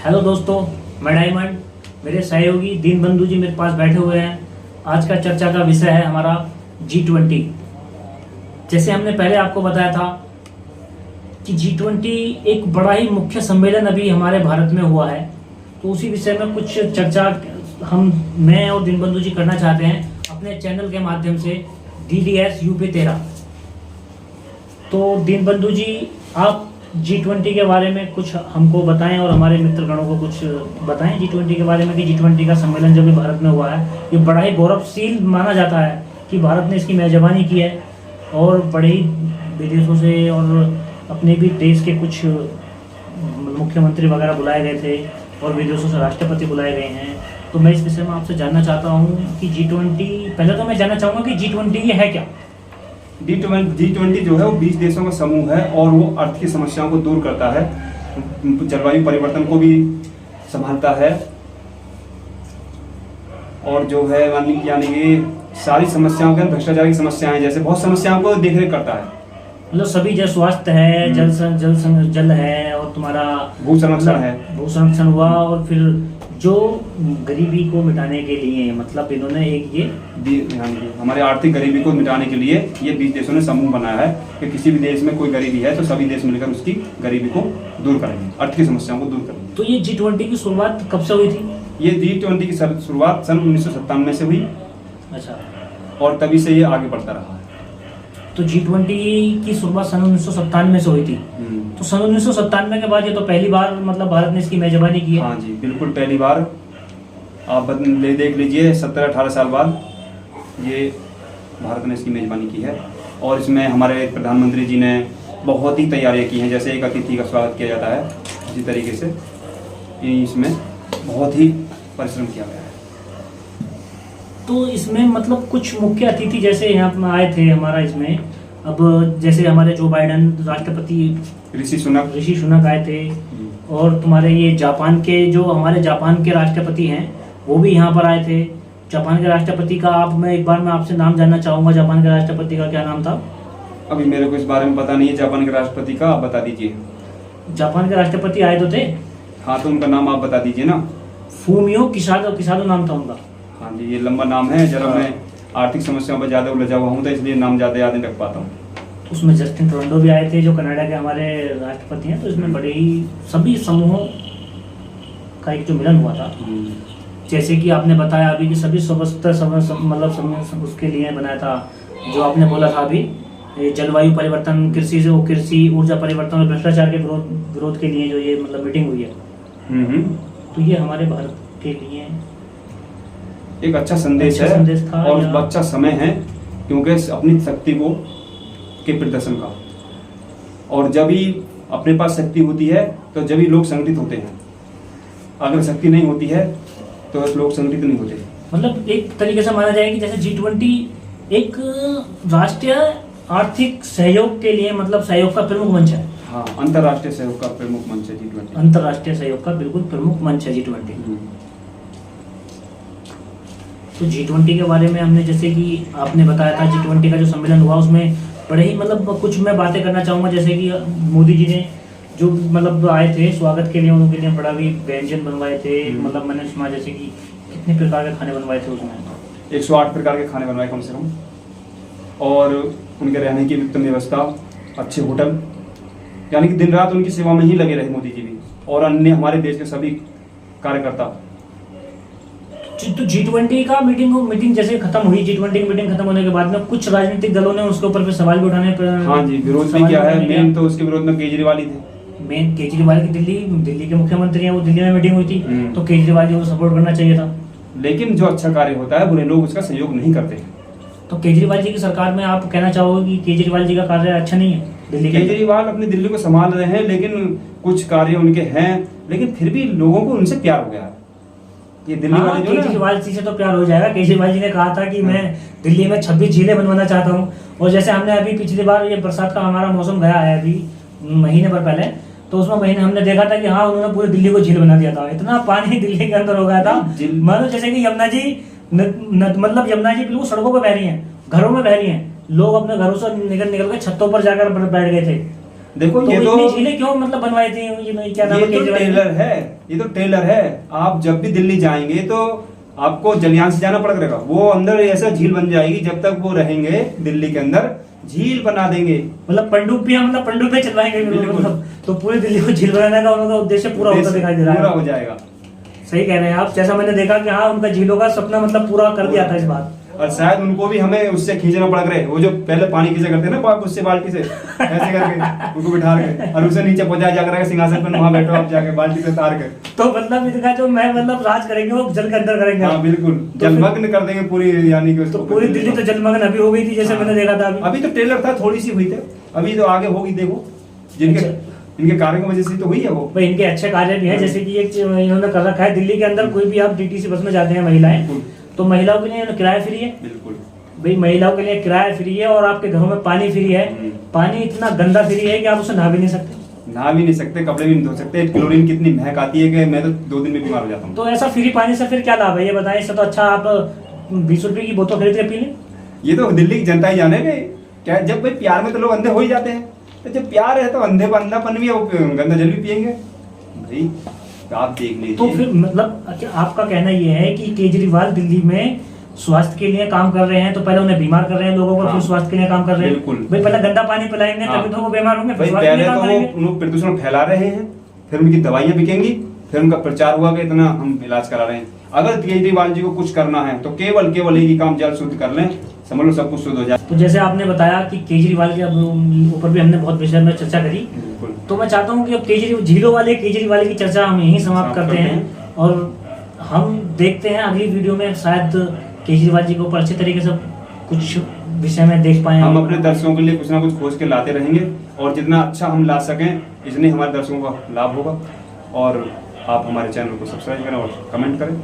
Hello दोस्तों, मैं diamond. मेरे सहयोगी दीनबंधु जी मेरे पास बैठे हुए हैं। आज का चर्चा का विषय है हमारा G20। जैसे हमने पहले आपको बताया था कि G20 एक बड़ा ही मुख्य सम्मेलन अभी हमारे भारत में हुआ है, तो उसी विषय में कुछ चर्चा मैं और दीनबंधु जी करना चाहते हैं अपने चैनल के माध्यम से DDS UP13। तो दीनबंधु जी, आप G20 के बारे में कुछ हमको बताएं और हमारे मित्रगणों को कुछ बताएं G20 के बारे में कि G20 का सम्मेलन जो भी भारत में हुआ है, ये बड़ा ही गौरवशील माना जाता है कि भारत ने इसकी मेजबानी की है और बड़े ही विदेशों से और अपने भी देश के कुछ मुख्यमंत्री वगैरह बुलाए गए थे और विदेशों से राष्ट्रपति बुलाए गए हैं। तो मैं इस विषय में आपसे जानना चाहता हूँ कि G20, पहले तो मैं जानना चाहूँगा कि G20 ये है क्या? G20 जो है वो 20 देशों का समूह है और वो आर्थिक समस्याओं को दूर करता है, जलवायु परिवर्तन को भी संभालता है और जो है यानी कि सारी समस्याओं के भ्रष्टाचार की समस्याएं जैसे बहुत समस्याओं को देखरेख करता है। मतलब सभी जल स्वास्थ्य है, जल है और तुम्हारा भू संरक्षण हुआ और फिर जो गरीबी को मिटाने के लिए मतलब इन्होंने एक ये हमारे आर्थिक गरीबी को मिटाने के लिए ये 20 देशों ने समूह बनाया है कि किसी भी देश में कोई गरीबी है तो सभी देश मिलकर उसकी गरीबी को दूर करेंगे, आर्थिक समस्याओं को दूर करेंगे। तो ये G20 की शुरुआत कब से हुई थी? ये G20 की शुरुआत सन 1997 से हुई। अच्छा। और तभी से ये आगे बढ़ता रहा है। तो G20 की शुरुआत सन 1997 से हुई थी। तो सन 1997 के बाद ये तो पहली बार मतलब भारत ने इसकी मेजबानी की है। हाँ जी, बिल्कुल पहली बार। आप देख लीजिए 17-18 साल बाद ये भारत ने इसकी मेजबानी की है और इसमें हमारे प्रधानमंत्री जी ने बहुत ही तैयारियां की हैं। जैसे एक अतिथि का स्वागत किया जाता है, इसी तरीके से इसमें बहुत ही परिश्रम किया गया है। तो इसमें मतलब कुछ मुख्य अतिथि जैसे यहाँ आए थे हमारा इसमें, अब जैसे हमारे जो बाइडेन राष्ट्रपति ऋषि सुनक आए थे और तुम्हारे ये जापान के राष्ट्रपति हैं वो भी यहाँ पर आए थे। जापान के राष्ट्रपति का मैं आपसे नाम जानना चाहूँगा। जापान के राष्ट्रपति का क्या नाम था? अभी मेरे को इस बारे में पता नहीं है जापान के राष्ट्रपति का, आप बता दीजिए। जापान के राष्ट्रपति आए तो थे। हाँ, तो उनका नाम आप बता दीजिए ना। फूमियो किसाडो नाम था उनका। हाँ जी, ये लंबा नाम है। जरा मैं आर्थिक समस्याओं पर ज़्यादा उलझा हुआ हूँ तो इसलिए नाम ज़्यादा याद नहीं रख पाता हूँ। उसमें जस्टिन ट्रूडो भी आए थे जो कनाडा के हमारे राष्ट्रपति हैं। तो इसमें बड़े ही सभी समूहों का एक जो मिलन हुआ था, जैसे कि आपने बताया अभी कि सभी मतलब उसके लिए बनाया था जो आपने बोला था अभी, जलवायु परिवर्तन, कृषि ऊर्जा परिवर्तन और भ्रष्टाचार के विरोध के लिए जो ये मतलब मीटिंग हुई है। तो ये हमारे भारत के लिए एक अच्छा संदेश था और अच्छा समय है क्योंकि अपनी शक्ति को के प्रदर्शन का, और जब भी अपने पास शक्ति होती है तो जब भी लोग संगठित होते हैं। अगर शक्ति नहीं होती है तो लोग संगठित नहीं होते। मतलब एक तरीके से माना जाए कि जैसे G20 एक राष्ट्रीय आर्थिक सहयोग के लिए मतलब सहयोग का प्रमुख मंच है। हाँ, अंतर्राष्ट्रीय सहयोग का प्रमुख मंच है G20। अंतर्राष्ट्रीय सहयोग का बिल्कुल प्रमुख मंच है G20। तो G20 के बारे में हमने जैसे कि आपने बताया था G20 का जो सम्मेलन हुआ उसमें बड़े ही मतलब कुछ मैं बातें करना चाहूँगा। जैसे कि मोदी जी ने जो मतलब आए थे स्वागत के लिए, उनके लिए बड़ा भी व्यंजन बनवाए थे। मतलब मैंने सुना जैसे कि कितने प्रकार के खाने बनवाए थे उसमें 108 प्रकार के खाने बनवाए कम से कम, और उनके रहने की उत्तम व्यवस्था, अच्छे होटल, यानी कि दिन रात उनकी सेवा में ही लगे रहे मोदी जी भी और अन्य हमारे देश के सभी कार्यकर्ता। तो G20 का मीटिंग जैसे खत्म हुई, G20 की मीटिंग खत्म होने के बाद में कुछ राजनीतिक दलों ने उसके ऊपर फिर सवाल भी उठाने पर हाँ जी, विरोध भी किया है। मेन तो उसके विरोध में केजरीवाल ही थे। मेन केजरीवाल की दिल्ली के मुख्यमंत्री हैं, वो दिल्ली में मीटिंग हुई थी तो केजरीवाल जी को सपोर्ट करना चाहिए था। लेकिन जो अच्छा कार्य होता है बुरे लोग उसका सहयोग नहीं करते। तो केजरीवाल जी की सरकार में आप कहना चाहोगे कि केजरीवाल जी का कार्य अच्छा नहीं है? केजरीवाल अपनी दिल्ली को संभाल रहे हैं लेकिन कुछ कार्य उनके हैं, लेकिन फिर भी लोगों को उनसे प्यार हो गया। ये दिल्ली वाले जो केजरीवाल जी से तो प्यार हो जाएगा। केजरीवाल जी ने कहा था कि मैं दिल्ली में 26 झीलें बनवाना चाहता हूँ, और जैसे हमने अभी पिछली बार ये बरसात का हमारा मौसम गया है अभी महीने भर पहले, तो उसमें हमने देखा था कि हाँ उन्होंने पूरी दिल्ली को झील बना दिया था। इतना पानी दिल्ली के अंदर हो गया था मतलब जैसे कि यमुना जी बिल्कुल सड़कों पर बह रही है, घरों में बह रही है। लोग अपने घरों से निकल के छतों पर जाकर बैठ गए थे। देखो तो ये तो इतनी झीलें क्यों मतलब बनवाई थी, ये क्या नाम है ये तो केजरीवाल ने? टेलर है, ये तो टेलर है। आप जब भी दिल्ली जाएंगे तो आपको जलियान से जाना पड़ेगा, वो अंदर ऐसा झील बन जाएगी, जब तक वो रहेंगे दिल्ली के अंदर झील बना देंगे। मतलब पनडुब्बियां, मतलब पनडुब्बियां चलवाएंगे बिल्कुल। मतलब, तो पूरी दिल्ली को झील बनाने का उनका उद्देश्य पूरा होता दिखाई दे रहा पूरा है। हो जाएगा। सही कह रहे हैं आप, जैसा मैंने देखा कि हाँ उनका झीलों का सपना मतलब पूरा कर दिया था इस बार। और शायद उनको भी हमें उससे खींचना पड़ रहा है, वो जो पहले पानी खींचा करते हैं ना उससे बाल्टी से ऐसे करके उनको बिठा के और उसे नीचे पहुंचाया जाकर के सिंहासन पर, वहां बैठो आप जाके बाल्टी से तार के। तो मतलब इनका जो मैं मतलब राज करेंगे वो जल के अंदर करेंगे। हाँ बिल्कुल, तो जलमग्न कर देंगे पूरी, यानी कि तो उसको पूरी दिल्ली तो जलमग्न अभी हो गई थी जैसे मैंने देखा था अभी तो टेलर था, थोड़ी सी हुई थी, अभी तो आगे होगी। देखो जिनके इनके कार्य की वजह से तो हुई है वो। भाई इनके अच्छे कार्य भी हैं, जैसे कि एक इन्होंने कर रखा है दिल्ली के अंदर, कोई भी आप डीटीसी बस में जाते हैं महिलाएं, तो महिलाओं के लिए किराया फ्री है। बिल्कुल भाई महिलाओं के लिए किराया फ्री है, और आपके घरों में पानी फ्री है। पानी इतना गंदा फ्री है कि आप उसे नहा भी नहीं सकते, नहा भी नहीं सकते, कपड़े भी नहीं धो सकते। क्लोरीन कितनी महक आती है कि मैं तो 2 दिन में बीमार हो जाता हूँ। तो ऐसा फ्री पानी से फिर क्या लाभ है ये बताएं? इससे तो अच्छा आप 20 रुपए की बोतल खरीद के पी लें। ये तो दिल्ली की जनता ही जाने कि क्या, जब भाई प्यार में तो लोग अंधे हो ही जाते हैं, तो जब प्यार है तो अंधे पर अंधापन भी है, वो गंदा जल भी पियेंगे भाई। तो आप देख लीजिए। तो फिर मतलब आपका कहना ये है कि केजरीवाल दिल्ली में स्वास्थ्य के लिए काम कर रहे हैं, तो पहले उन्हें बीमार कर रहे हैं लोगों को, हाँ, फिर स्वास्थ्य के लिए काम कर रहे हैं। बिल्कुल। भाई पहले गंदा पानी पिलाएंगे हाँ, तभी तो वो बीमार होंगे, फिर भाई स्वास्थ्य के पहले लिए तो काम वो करेंगे। उन्होंने प्रदूषण फैला रहे हैं, फिर उनकी दवाइयां बिकेंगी, फिर उनका प्रचार हुआ कि इतना हम इलाज करा रहे हैं। अगर केजरीवाल जी को कुछ करना है तो केवल एक ही काम, जल शुद्ध कर लें, समझ लो सब कुछ शुद्ध हो जाए। तो जैसे आपने बताया कि केजरीवाल के ऊपर भी हमने बहुत विषय में चर्चा करी, बिल्कुल। तो मैं चाहता हूँ कि अब केजरीवाल झीलों वाले केजरीवाल की चर्चा हम यहीं समाप्त करते हैं, और हम देखते हैं अगली वीडियो में शायद केजरीवाल जी के ऊपर अच्छे तरीके से कुछ विषय में देख पाए। हम अपने दर्शकों के लिए कुछ ना कुछ खोज के लाते रहेंगे, और जितना अच्छा हम ला सकें इसलिए हमारे दर्शकों का लाभ होगा। और आप हमारे चैनल को सब्सक्राइब करें और कमेंट करें।